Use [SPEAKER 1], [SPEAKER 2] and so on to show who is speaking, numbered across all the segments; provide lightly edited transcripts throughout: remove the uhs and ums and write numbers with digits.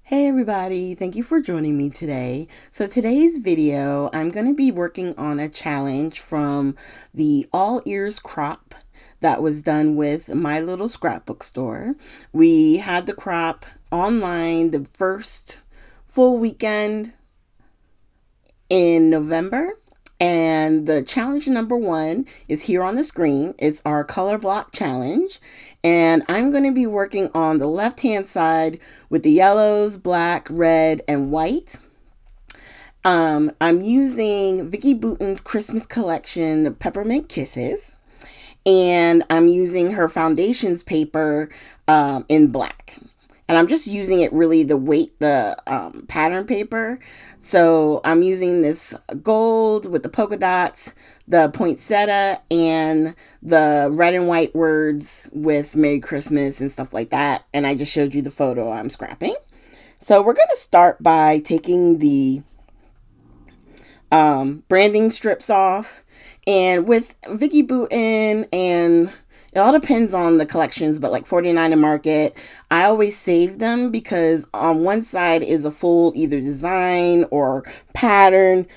[SPEAKER 1] Hey everybody, thank you for joining me today. So today's video, I'm going to be working on a challenge from the All Ears crop that was done with my little scrapbook store. We had the crop online the first full weekend in November. And the challenge number one is here on the screen. It's our color block challenge. And I'm going to be working on the left hand side with the yellows, black, red, and white. I'm using Vicki Boutin's Christmas collection, the Peppermint Kisses. And I'm using her foundations paper in black. And I'm just using it really the pattern paper. So I'm using this gold with the polka dots, the poinsettia, and the red and white words with Merry Christmas and stuff like that. And I just showed you the photo I'm scrapping. So we're going to start by taking the branding strips off. And with Vicki Boutin, and it all depends on the collections, but like 49 and Market, I always save them because on one side is a full either design or pattern.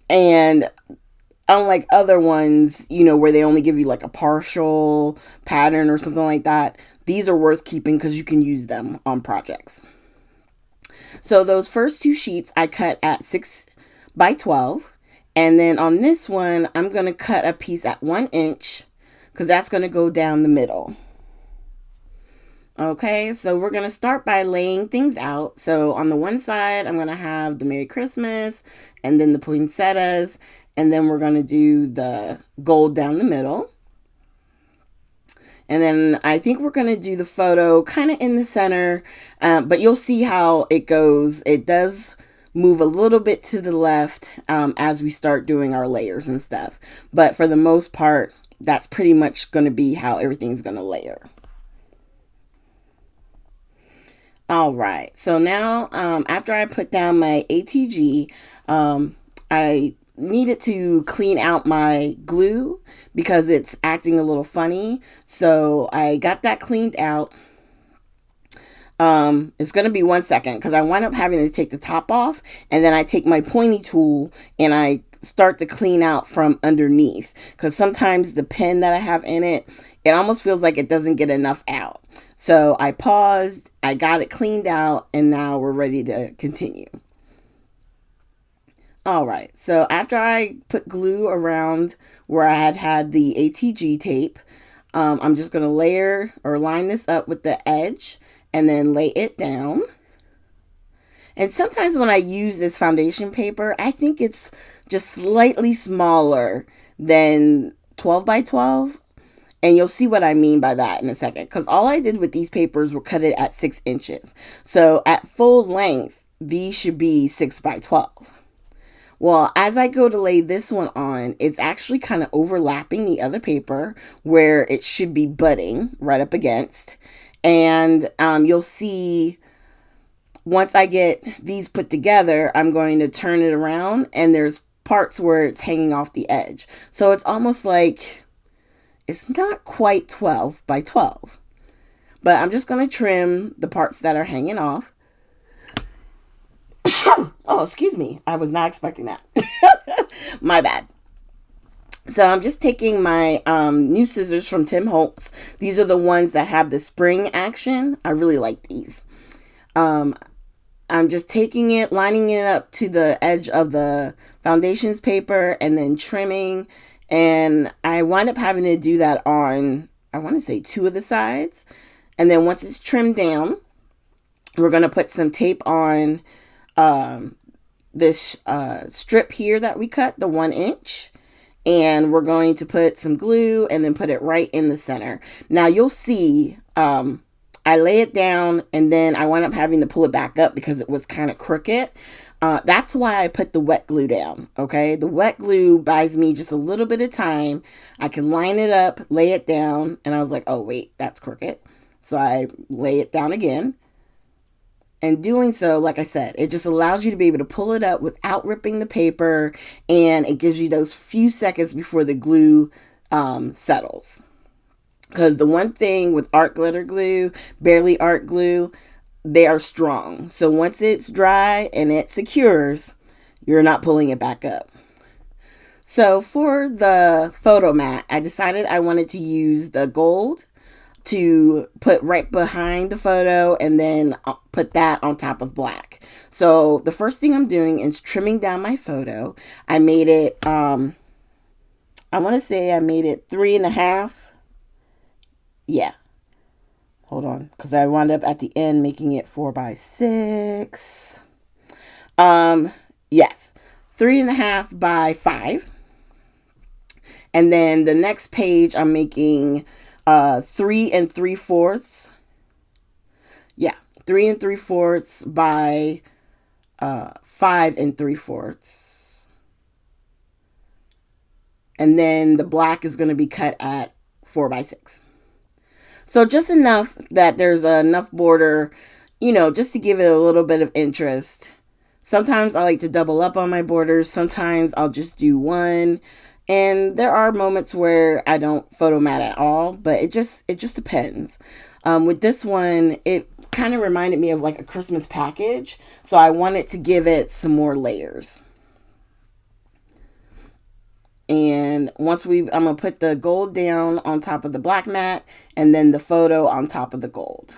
[SPEAKER 1] And unlike other ones, where they only give you like a partial pattern or something like that, these are worth keeping because you can use them on projects. So those first two sheets I cut at 6 by 12. And then on this one, I'm going to cut a piece at 1 inch because that's going to go down the middle. Okay, so we're going to start by laying things out. So on the one side, I'm going to have the Merry Christmas and then the poinsettias. And then we're going to do the gold down the middle. And then I think we're going to do the photo kind of in the center. But you'll see how it goes. It does move a little bit to the left as we start doing our layers and stuff. But for the most part, that's pretty much going to be how everything's going to layer. All right. So now after I put down my ATG, I needed to clean out my glue because it's acting a little funny. So I got that cleaned out. It's going to be 1 second because I wind up having to take the top off, and then I take my pointy tool and I start to clean out from underneath because sometimes the pen that I have in it, it almost feels like it doesn't get enough out. So I paused, I got it cleaned out, and now we're ready to continue. All right, so after I put glue around where I had the ATG tape, I'm just going to layer or line this up with the edge and then lay it down. And sometimes when I use this foundation paper, I think it's just slightly smaller than 12 by 12. And you'll see what I mean by that in a second. Because all I did with these papers were cut it at 6 inches. So at full length, these should be 6 by 12. Well, as I go to lay this one on, it's actually kind of overlapping the other paper where it should be butting right up against. And you'll see once I get these put together, I'm going to turn it around and there's parts where it's hanging off the edge. So it's almost like it's not quite 12 by 12. But I'm just going to trim the parts that are hanging off. Oh, excuse me. I was not expecting that. My bad. So I'm just taking my new scissors from Tim Holtz. These are the ones that have the spring action. I really like these. I'm just taking it, lining it up to the edge of the foundations paper and then trimming. And I wind up having to do that on, I want to say 2 of the sides. And then once it's trimmed down, we're going to put some tape on this strip here that we cut, the 1 inch. And we're going to put some glue and then put it right in the center. Now you'll see I lay it down and then I wound up having to pull it back up because it was kind of crooked. That's why I put the wet glue down, okay? The wet glue buys me just a little bit of time. I can line it up, lay it down, and I was like, oh, wait, that's crooked. So I lay it down again. And doing so, like I said, it just allows you to be able to pull it up without ripping the paper, and it gives you those few seconds before the glue settles. Because the one thing with art glitter glue, barely art glue, they are strong. So once it's dry and it secures, you're not pulling it back up. So for the photo mat, I decided I wanted to use the gold to put right behind the photo and then put that on top of black. So the first thing I'm doing is trimming down my photo. I made it, I want to say I made it 3.5. Yeah. Hold on. Because I wound up at the end making it 4x6. Yes. 3.5 by 5. And then the next page I'm making 3 3/4. Yeah, 3 3/4 by 5 3/4. And then the black is going to be cut at 4x6. So just enough that there's enough border, just to give it a little bit of interest. Sometimes I like to double up on my borders. Sometimes I'll just do one. And there are moments where I don't photo mat at all, but it just depends. With this one, it kind of reminded me of like a Christmas package, so I wanted to give it some more layers. And once I'm gonna put the gold down on top of the black mat, and then the photo on top of the gold.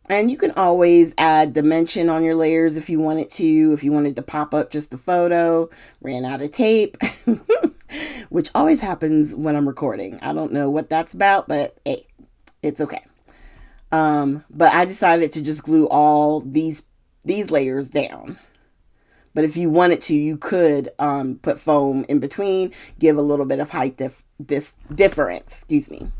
[SPEAKER 1] And you can always add dimension on your layers if you wanted to. If you wanted to pop up just the photo, ran out of tape, which always happens when I'm recording. I don't know what that's about, but hey, it's okay. But I decided to just glue all these layers down. But if you wanted to, you could put foam in between, give a little bit of height difference. Excuse me.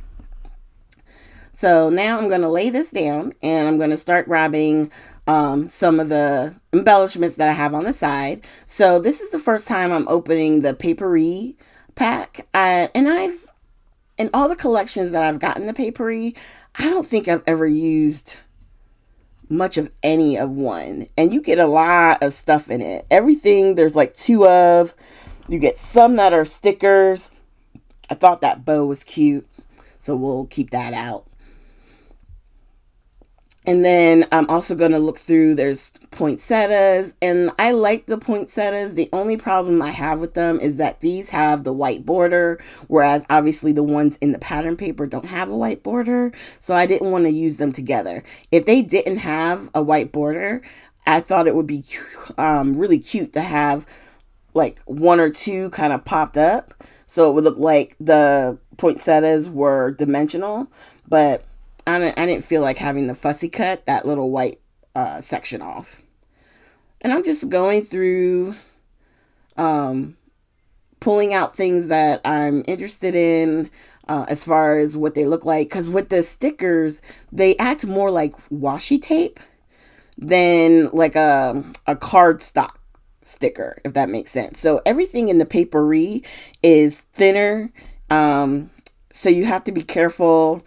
[SPEAKER 1] So now I'm going to lay this down and I'm going to start grabbing some of the embellishments that I have on the side. So this is the first time I'm opening the papery pack. In all the collections that I've gotten the papery, I don't think I've ever used much of any of one. And you get a lot of stuff in it. Everything there's like 2 of. You get some that are stickers. I thought that bow was cute, so we'll keep that out. And then I'm also going to look through, there's poinsettias, and I like the poinsettias. The only problem I have with them is that these have the white border, whereas obviously the ones in the pattern paper don't have a white border, so I didn't want to use them together. If they didn't have a white border, I thought it would be really cute to have like 1 or 2 kind of popped up, so it would look like the poinsettias were dimensional, but I didn't feel like having the fussy cut that little white section off. And I'm just going through, pulling out things that I'm interested in as far as what they look like. Because with the stickers, they act more like washi tape than like a cardstock sticker, if that makes sense. So everything in the papery is thinner. So you have to be careful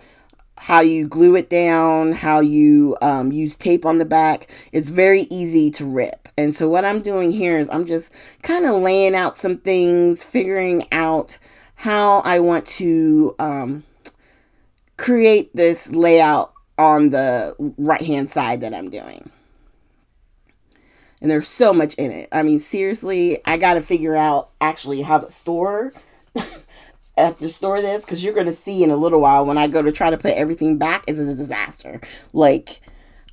[SPEAKER 1] how you glue it down, how you use tape on the back. It's very easy to rip. And so what I'm doing here is I'm just kind of laying out some things, figuring out how I want to create this layout on the right hand side that I'm doing. And there's so much in it. I mean, seriously, I got to figure out actually how to store this, because you're going to see in a little while when I go to try to put everything back, it's a disaster. Like,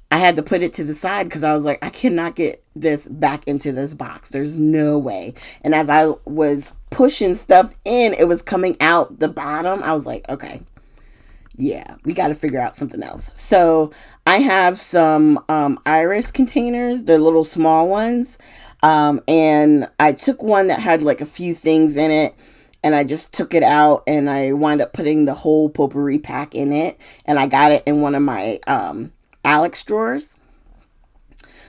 [SPEAKER 1] I had to put it to the side because I was like, I cannot get this back into this box. There's no way. And as I was pushing stuff in, it was coming out the bottom. I was like, okay, yeah, we got to figure out something else. So I have some iris containers, the little small ones. And I took one that had like a few things in it, and I just took it out and I wound up putting the whole potpourri pack in it. And I got it in one of my Alex drawers.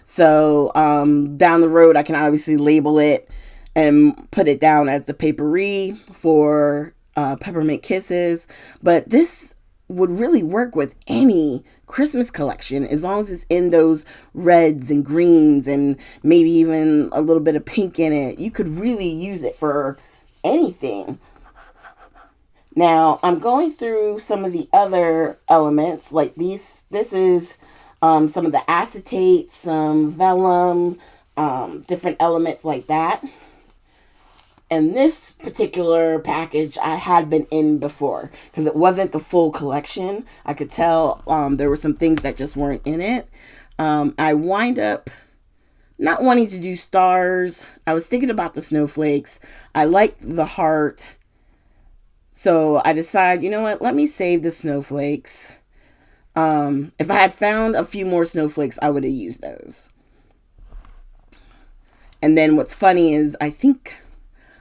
[SPEAKER 1] So down the road, I can obviously label it and put it down as the papery for Peppermint Kisses. But this would really work with any Christmas collection as long as it's in those reds and greens and maybe even a little bit of pink in it. You could really use it for anything. Now I'm going through some of the other elements like these. This is some of the acetate, some vellum, different elements like that. And this particular package I had been in before because it wasn't the full collection. I could tell there were some things that just weren't in it. I wind up not wanting to do stars. I was thinking about the snowflakes. I liked the heart. So I decided, you know what, let me save the snowflakes. If I had found a few more snowflakes, I would have used those. And then what's funny is I think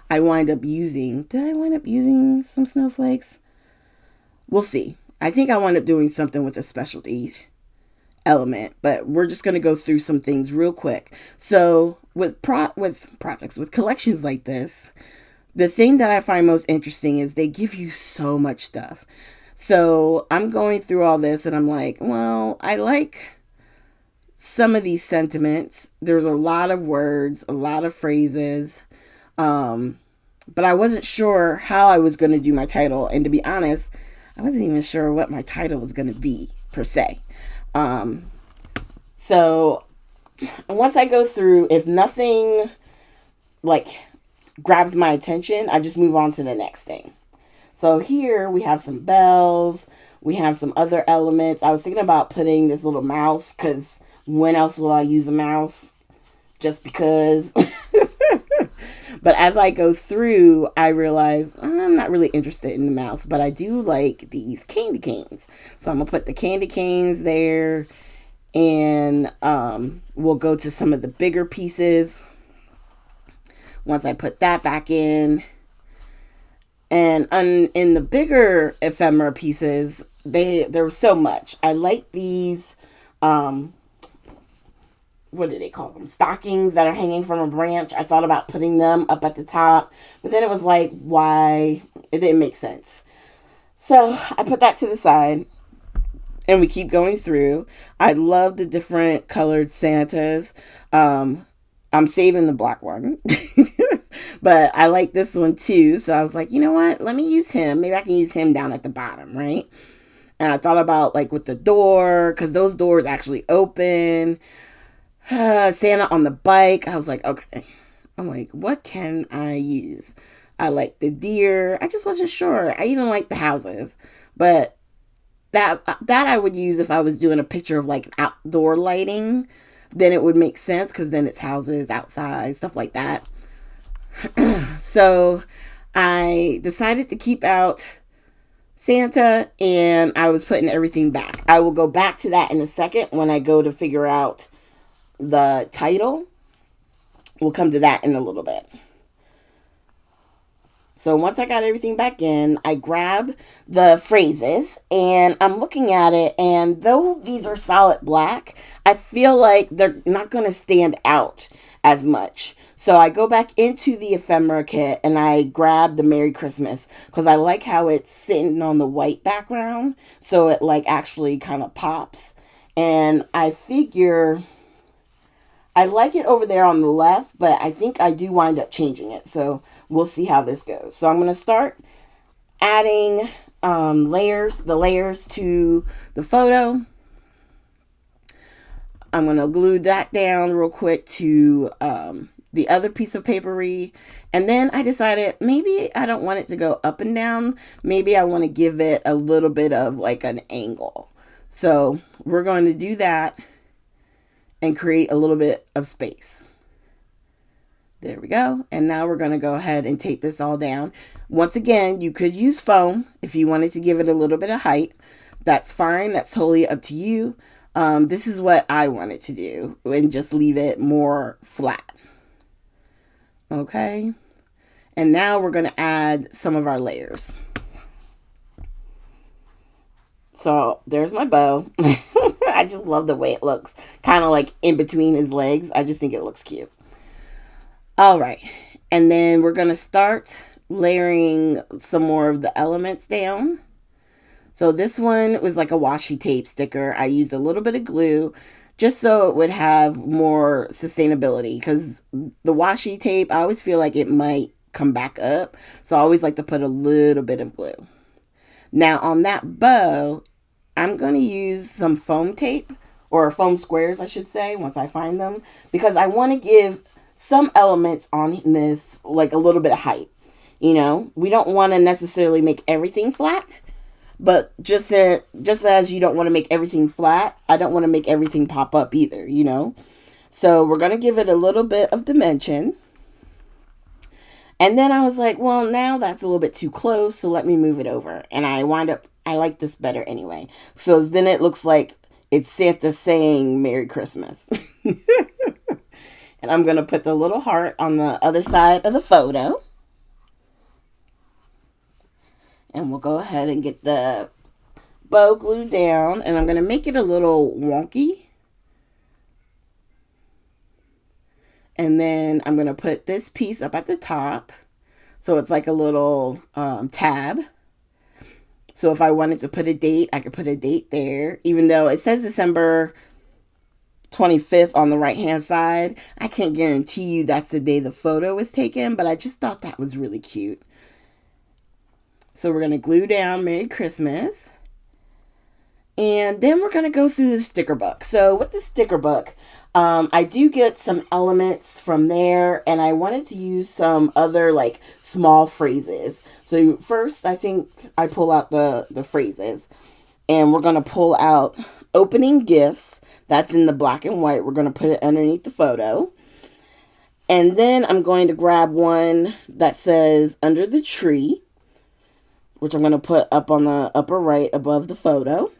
[SPEAKER 1] did I wind up using some snowflakes? We'll see. I think I wound up doing something with a specialty element, but we're just going to go through some things real quick. So with collections like this, the thing that I find most interesting is they give you so much stuff. So I'm going through all this and I'm like, well, I like some of these sentiments. There's a lot of words, a lot of phrases. But I wasn't sure how I was going to do my title. And to be honest, I wasn't even sure what my title was going to be, per se. So once I go through, if nothing like grabs my attention, I just move on to the next thing. So here we have some bells. We have some other elements. I was thinking about putting this little mouse because when else will I use a mouse? Just because. But as I go through, I realize I'm not really interested in the mouse, but I do like these candy canes. So I'm going to put the candy canes there, and we'll go to some of the bigger pieces. Once I put that back in, and in the bigger ephemera pieces, there was so much. I like these, what do they call them? Stockings that are hanging from a branch. I thought about putting them up at the top, but then it was like, why? It didn't make sense. So I put that to the side, and we keep going through. I love the different colored Santas. I'm saving the black one, but I like this one too. So I was like, you know what? Let me use him. Maybe I can use him down at the bottom, right? And I thought about like with the door, because those doors actually open. Santa on the bike. I was like, okay. I'm like, what can I use? I like the deer. I just wasn't sure. I even like the houses, but that I would use if I was doing a picture of like outdoor lighting. Then it would make sense because then it's houses outside, stuff like that. So I decided to keep out Santa, and I was putting everything back. I will go back to that in a second when I go to figure out the title. We'll come to that in a little bit. So once I got everything back in, I grab the phrases and I'm looking at it, and though these are solid black, I feel like they're not going to stand out as much. So I go back into the ephemera kit and I grab the Merry Christmas because I like how it's sitting on the white background, so it like actually kind of pops. And I figure I like it over there on the left, but I think I do wind up changing it. So we'll see how this goes. So I'm going to start adding the layers to the photo. I'm going to glue that down real quick to the other piece of papery. And then I decided maybe I don't want it to go up and down. Maybe I want to give it a little bit of like an angle. So we're going to do that and create a little bit of space. There we go. And now we're going to go ahead and tape this all down. Once again, you could use foam if you wanted to give it a little bit of height. That's fine. That's totally up to you. This is what I wanted to do and just leave it more flat. Okay. And now we're going to add some of our layers. So there's my bow. I just love the way it looks. Kind of like in between his legs. I just think it looks cute. All right. And then we're going to start layering some more of the elements down. So this one was like a washi tape sticker. I used a little bit of glue just so it would have more sustainability, because the washi tape, I always feel like it might come back up. So I always like to put a little bit of glue. Now on that bow, I'm going to use some foam tape, or foam squares, I should say, once I find them, because I want to give some elements on this like a little bit of height. You know, we don't want to necessarily make everything flat, but just as you don't want to make everything flat, I don't want to make everything pop up either, you know. So we're going to give it a little bit of dimension. And then I was like, well, now that's a little bit too close, so let me move it over. And I like this better anyway. So then it looks like it's Santa saying Merry Christmas. And I'm going to put the little heart on the other side of the photo. And we'll go ahead and get the bow glued down. And I'm going to make it a little wonky. And then I'm going to put this piece up at the top. So it's like a little tab. So if I wanted to put a date, I could put a date there. Even though it says December 25th on the right-hand side, I can't guarantee you that's the day the photo was taken. But I just thought that was really cute. So we're going to glue down Merry Christmas. And then we're going to go through the sticker book. So with the sticker book, I do get some elements from there, and I wanted to use some other like small phrases. So first, I think I pull out the phrases, and we're going to pull out opening gifts. That's in the black and white. We're going to put it underneath the photo. And then I'm going to grab one that says under the tree, which I'm going to put up on the upper right above the photo.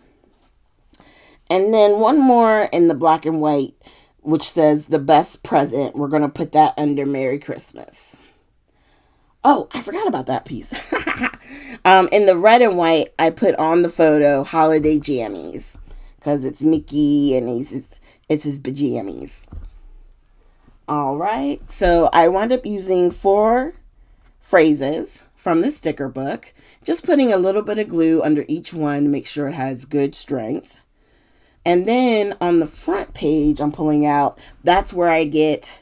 [SPEAKER 1] And then one more in the black and white, which says the best present. We're going to put that under Merry Christmas. Oh, I forgot about that piece. In the red and white, I put on the photo holiday jammies, because it's Mickey and it's his pajamas. All right. So I wound up using 4 phrases from the sticker book. Just putting a little bit of glue under each one to make sure it has good strength. And then on the front page, I'm pulling out, that's where I get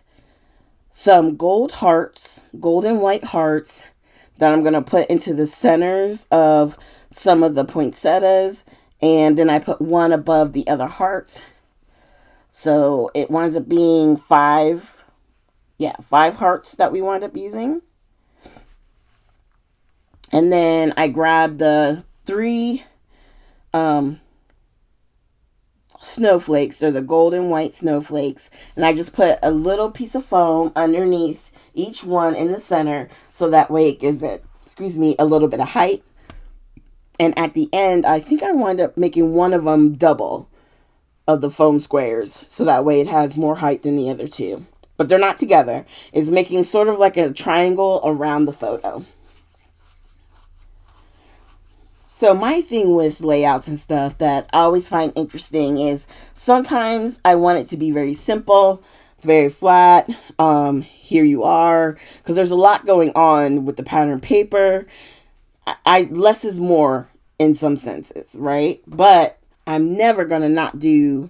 [SPEAKER 1] some gold hearts, gold and white hearts, that I'm going to put into the centers of some of the poinsettias. And then I put one above the other heart. So it winds up being 5 hearts that we wind up using. And then I grabbed the 3 snowflakes. They're the gold and white snowflakes. And I just put a little piece of foam underneath each one in the center. So that way it gives it, a little bit of height. And at the end, I think I wind up making one of them double of the foam squares. So that way it has more height than the other 2. But they're not together. It's making sort of like a triangle around the photo. So my thing with layouts and stuff that I always find interesting is sometimes I want it to be very simple, very flat. Here you are. Because there's a lot going on with the pattern paper. Less is more in some senses, right? But I'm never going to not do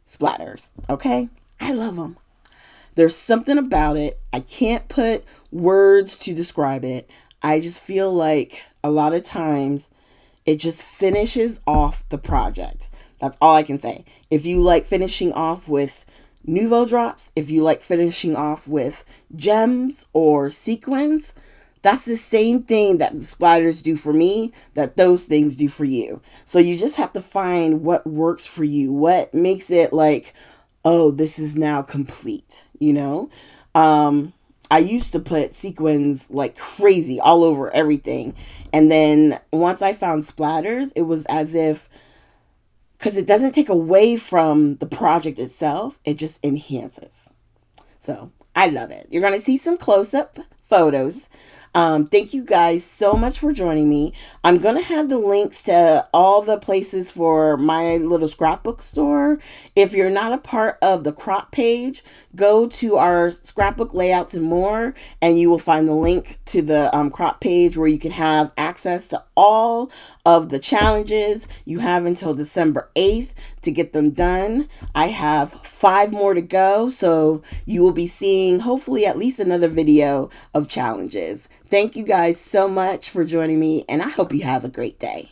[SPEAKER 1] splatters, okay? I love them. There's something about it. I can't put words to describe it. I just feel like a lot of times it just finishes off the project. That's all I can say. If you like finishing off with Nouveau drops, if you like finishing off with gems or sequins, that's the same thing that the splatters do for me, that those things do for you. So you just have to find what works for you, what makes it like, oh, this is now complete, you know? I used to put sequins like crazy all over everything. And then once I found splatters, it was as if, because it doesn't take away from the project itself, it just enhances. So I love it. You're going to see some close-up photos. Thank you guys so much for joining me. I'm going to have the links to all the places for my little scrapbook store. If you're not a part of the crop page, go to our scrapbook layouts and more, and you will find the link to the crop page where you can have access to all of the challenges. You have until December 8th to get them done. I have 5 more to go, so you will be seeing hopefully at least another video of challenges. Thank you guys so much for joining me, and I hope you have a great day.